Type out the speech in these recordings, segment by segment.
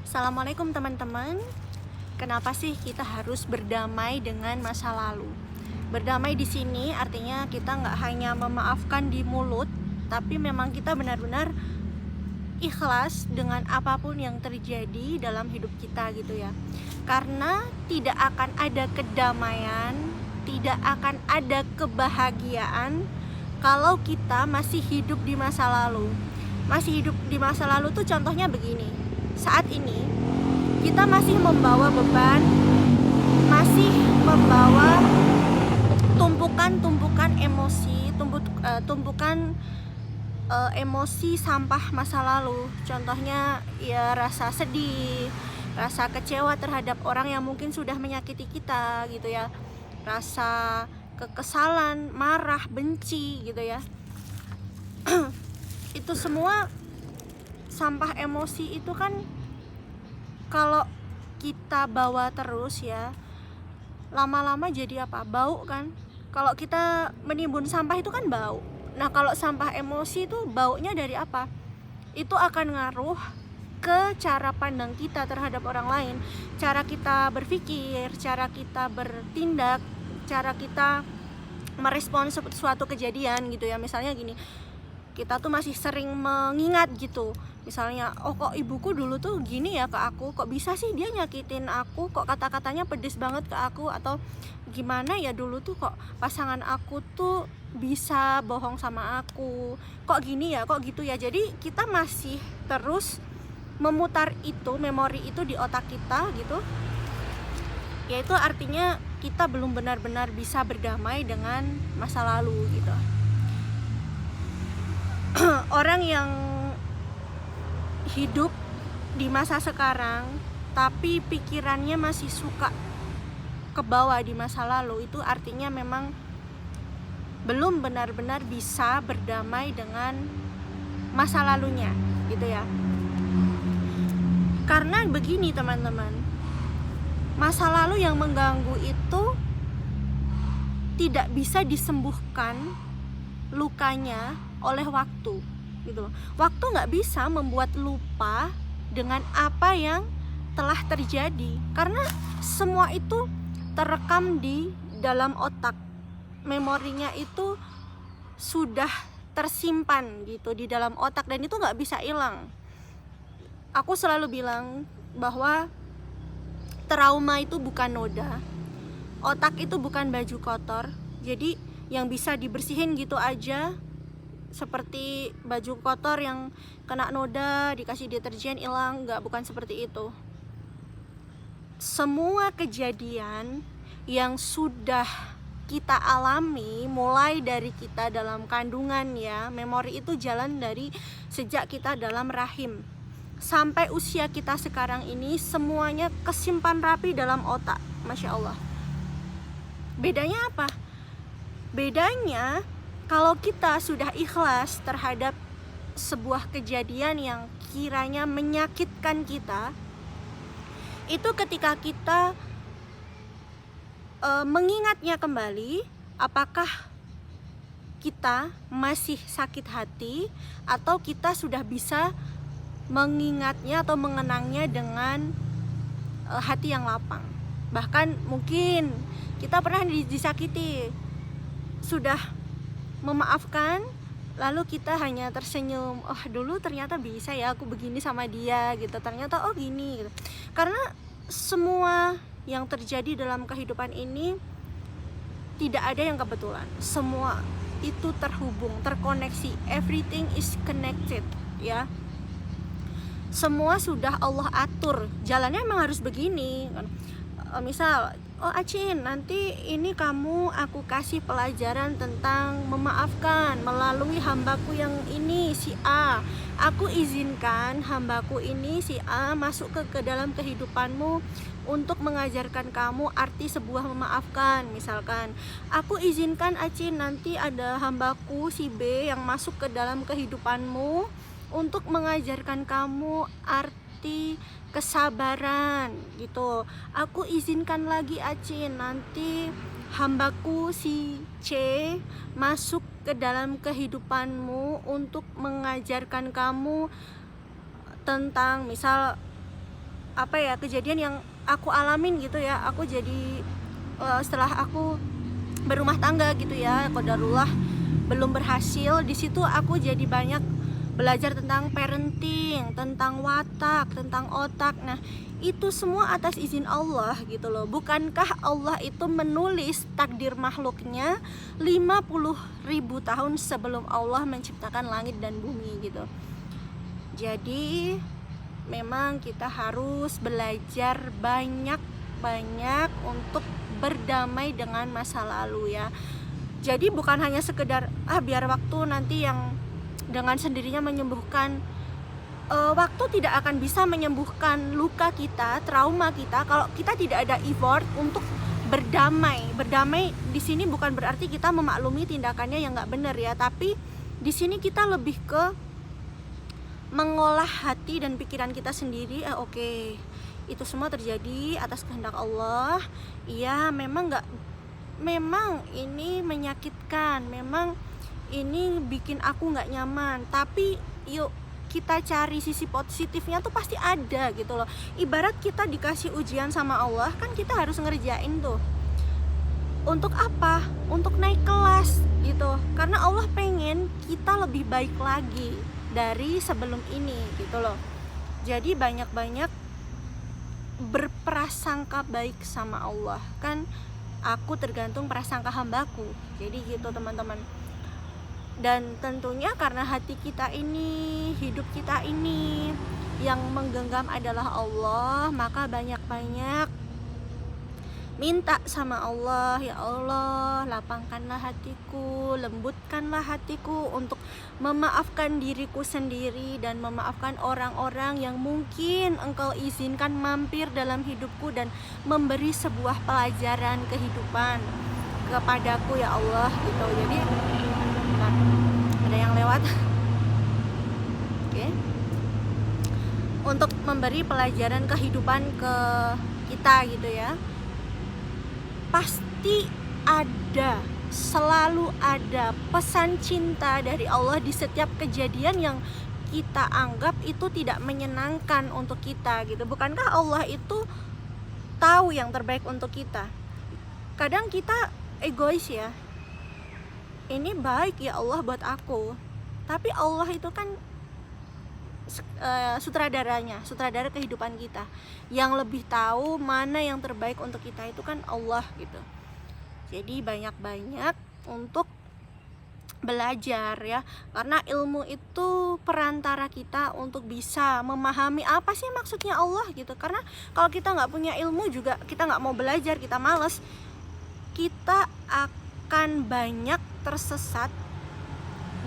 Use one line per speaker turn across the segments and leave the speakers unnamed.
Assalamualaikum teman-teman. Kenapa sih kita harus berdamai dengan masa lalu? Berdamai di sini artinya kita nggak hanya memaafkan di mulut, tapi memang kita benar-benar ikhlas dengan apapun yang terjadi dalam hidup kita gitu ya. Karena tidak akan ada kedamaian, tidak akan ada kebahagiaan kalau kita masih hidup di masa lalu. Masih hidup di masa lalu tuh contohnya begini. Saat ini kita masih membawa beban, masih membawa tumpukan emosi, tumpukan emosi sampah masa lalu. Contohnya ya rasa sedih, rasa kecewa terhadap orang yang mungkin sudah menyakiti kita gitu ya, rasa kekesalan, marah, benci gitu ya. Itu semua sampah emosi itu kan kalau kita bawa terus ya, lama-lama jadi apa? Bau kan? Kalau kita menimbun sampah itu kan bau. Nah, kalau sampah emosi itu baunya dari apa? Itu akan ngaruh ke cara pandang kita terhadap orang lain, cara kita berpikir, cara kita bertindak, cara kita merespon suatu kejadian gitu ya. Misalnya gini, kita tuh masih sering mengingat gitu, misalnya kok ibuku dulu tuh gini ya ke aku, kok bisa sih dia nyakitin aku, kok kata-katanya pedes banget ke aku, atau gimana ya dulu tuh kok pasangan aku tuh bisa bohong sama aku, kok gini ya, kok gitu ya. Jadi kita masih terus memutar itu, memori itu di otak kita gitu, yaitu artinya kita belum benar-benar bisa berdamai dengan masa lalu gitu. Orang yang hidup di masa sekarang tapi pikirannya masih suka ke bawah di masa lalu, itu artinya memang belum benar-benar bisa berdamai dengan masa lalunya gitu ya. Karena begini teman-teman, masa lalu yang mengganggu itu tidak bisa disembuhkan lukanya oleh waktu gitu loh. Waktu nggak bisa membuat lupa dengan apa yang telah terjadi, karena semua itu terekam di dalam otak. Memorinya itu sudah tersimpan gitu di dalam otak dan itu nggak bisa hilang. Aku selalu bilang bahwa trauma itu bukan noda, otak itu bukan baju kotor, jadi yang bisa dibersihin gitu aja seperti baju kotor yang kena noda dikasih deterjen hilang, enggak, bukan seperti itu. Semua kejadian yang sudah kita alami mulai dari kita dalam kandungan ya, memori itu jalan dari sejak kita dalam rahim sampai usia kita sekarang ini, semuanya kesimpan rapi dalam otak. Masya Allah. Bedanya apa? Bedanya kalau kita sudah ikhlas terhadap sebuah kejadian yang kiranya menyakitkan kita, itu ketika kita mengingatnya kembali, apakah kita masih sakit hati atau kita sudah bisa mengingatnya atau mengenangnya dengan hati yang lapang. Bahkan mungkin kita pernah disakiti, sudah memaafkan, lalu kita hanya tersenyum, oh dulu ternyata bisa ya aku begini sama dia gitu, ternyata oh gini gitu. Karena semua yang terjadi dalam kehidupan ini tidak ada yang kebetulan, semua itu terhubung, terkoneksi, everything is connected ya. Semua sudah Allah atur, jalannya memang harus begini. Misal, oh Acin, nanti ini kamu aku kasih pelajaran tentang memaafkan melalui hambaku yang ini, si A. Aku izinkan hambaku ini, si A, masuk ke dalam kehidupanmu untuk mengajarkan kamu arti sebuah memaafkan. Misalkan, aku izinkan Acin nanti ada hambaku si B yang masuk ke dalam kehidupanmu untuk mengajarkan kamu arti kesabaran gitu. Aku izinkan lagi Acin nanti hambaku si C masuk ke dalam kehidupanmu untuk mengajarkan kamu tentang misal kejadian yang aku alamin gitu ya. Aku jadi setelah aku berumah tangga gitu ya, qadarullah belum berhasil, di situ aku jadi banyak belajar tentang parenting, tentang watak, tentang otak. Nah, itu semua atas izin Allah gitu loh. Bukankah Allah itu menulis takdir makhluknya 50.000 tahun sebelum Allah menciptakan langit dan bumi gitu. Jadi memang kita harus belajar banyak-banyak untuk berdamai dengan masa lalu ya. Jadi bukan hanya sekedar biar waktu nanti yang dengan sendirinya menyembuhkan. Waktu tidak akan bisa menyembuhkan luka kita, trauma kita, kalau kita tidak ada effort untuk berdamai. Berdamai di sini bukan berarti kita memaklumi tindakannya yang nggak benar ya, tapi di sini kita lebih ke mengolah hati dan pikiran kita sendiri. Oke, itu semua terjadi atas kehendak Allah. Iya, memang ini menyakitkan, memang ini bikin aku nggak nyaman, tapi yuk kita cari sisi positifnya tuh pasti ada gitu loh. Ibarat kita dikasih ujian sama Allah, kan kita harus ngerjain tuh. Untuk apa? Untuk naik kelas gitu. Karena Allah pengen kita lebih baik lagi dari sebelum ini gitu loh. Jadi banyak-banyak berprasangka baik sama Allah. Kan aku tergantung prasangka hambaku. Jadi gitu teman-teman. Dan tentunya karena hati kita ini, hidup kita ini yang menggenggam adalah Allah, maka banyak-banyak minta sama Allah, ya Allah, lapangkanlah hatiku, lembutkanlah hatiku untuk memaafkan diriku sendiri dan memaafkan orang-orang yang mungkin Engkau izinkan mampir dalam hidupku dan memberi sebuah pelajaran kehidupan kepadaku ya Allah gitu. Jadi ada yang lewat. Oke. Untuk memberi pelajaran kehidupan ke kita gitu ya. Pasti ada, selalu ada pesan cinta dari Allah di setiap kejadian yang kita anggap itu tidak menyenangkan untuk kita gitu. Bukankah Allah itu tahu yang terbaik untuk kita? Kadang kita egois ya, ini baik ya Allah buat aku, tapi Allah itu kan sutradara kehidupan kita. Yang lebih tahu mana yang terbaik untuk kita itu kan Allah gitu. Jadi banyak-banyak untuk belajar ya, karena ilmu itu perantara kita untuk bisa memahami apa sih maksudnya Allah gitu. Karena kalau kita nggak punya ilmu juga, kita nggak mau belajar, kita malas, kita akan banyak tersesat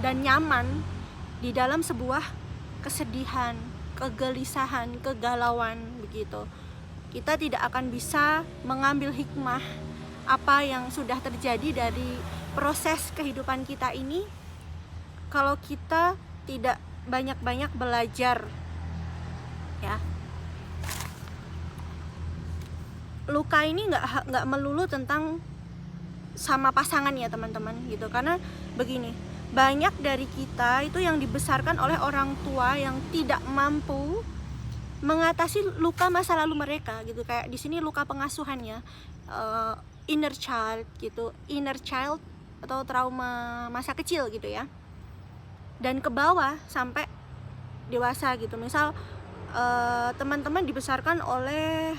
dan nyaman di dalam sebuah kesedihan, kegelisahan, kegalauan begitu. Kita tidak akan bisa mengambil hikmah apa yang sudah terjadi dari proses kehidupan kita ini kalau kita tidak banyak-banyak belajar ya. Luka ini nggak melulu tentang sama pasangan ya teman-teman gitu. Karena begini, banyak dari kita itu yang dibesarkan oleh orang tua yang tidak mampu mengatasi luka masa lalu mereka gitu. Kayak di sini luka pengasuhannya, inner child gitu, inner child atau trauma masa kecil gitu ya, dan ke bawah sampai dewasa gitu. Misal teman-teman dibesarkan oleh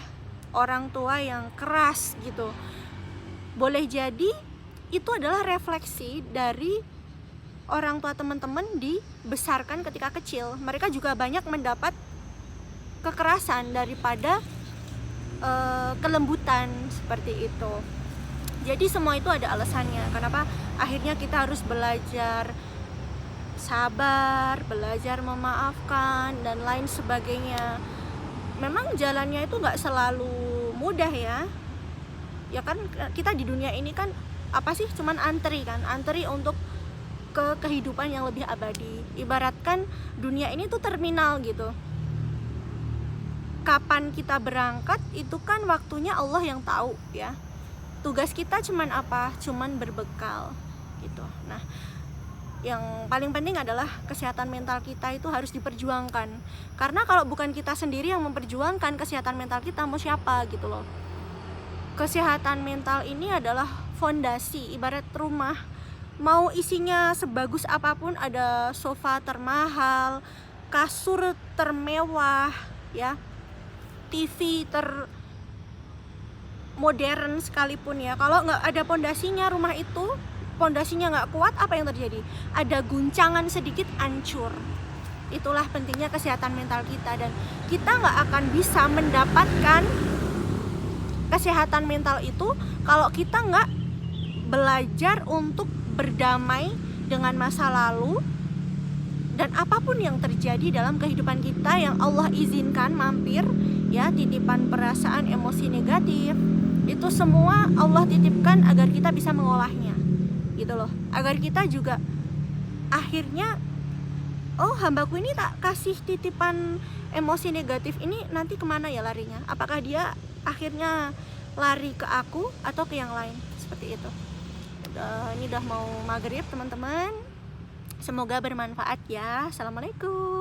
orang tua yang keras gitu, boleh jadi itu adalah refleksi dari orang tua teman-teman dibesarkan ketika kecil. Mereka juga banyak mendapat kekerasan daripada kelembutan seperti itu. Jadi semua itu ada alasannya. Kenapa akhirnya kita harus belajar sabar, belajar memaafkan dan lain sebagainya. Memang jalannya itu nggak selalu mudah ya. Ya kan kita di dunia ini kan apa sih, cuman antri untuk ke kehidupan yang lebih abadi. Ibaratkan dunia ini tuh terminal gitu. Kapan kita berangkat itu kan waktunya Allah yang tahu ya. Tugas kita cuman apa? Cuman berbekal gitu. Nah, yang paling penting adalah kesehatan mental kita itu harus diperjuangkan. Karena kalau bukan kita sendiri yang memperjuangkan kesehatan mental kita, mau siapa gitu loh. Kesehatan mental ini adalah fondasi, ibarat rumah. Mau isinya sebagus apapun, ada sofa termahal, kasur termewah, ya, TV termodern sekalipun ya, kalau nggak ada pondasinya, rumah itu pondasinya nggak kuat, apa yang terjadi? Ada guncangan sedikit, hancur. Itulah pentingnya kesehatan mental kita, dan kita nggak akan bisa mendapatkan kesehatan mental itu kalau kita nggak belajar untuk berdamai dengan masa lalu dan apapun yang terjadi dalam kehidupan kita yang Allah izinkan mampir, ya, titipan perasaan, emosi negatif, itu semua Allah titipkan agar kita bisa mengolahnya, gitu loh, agar kita juga akhirnya, oh, hambaku ini tak kasih titipan emosi negatif ini, nanti kemana ya larinya? Apakah dia akhirnya lari ke aku atau ke yang lain? Seperti itu. Ini udah mau maghrib teman-teman, semoga bermanfaat ya. Assalamualaikum.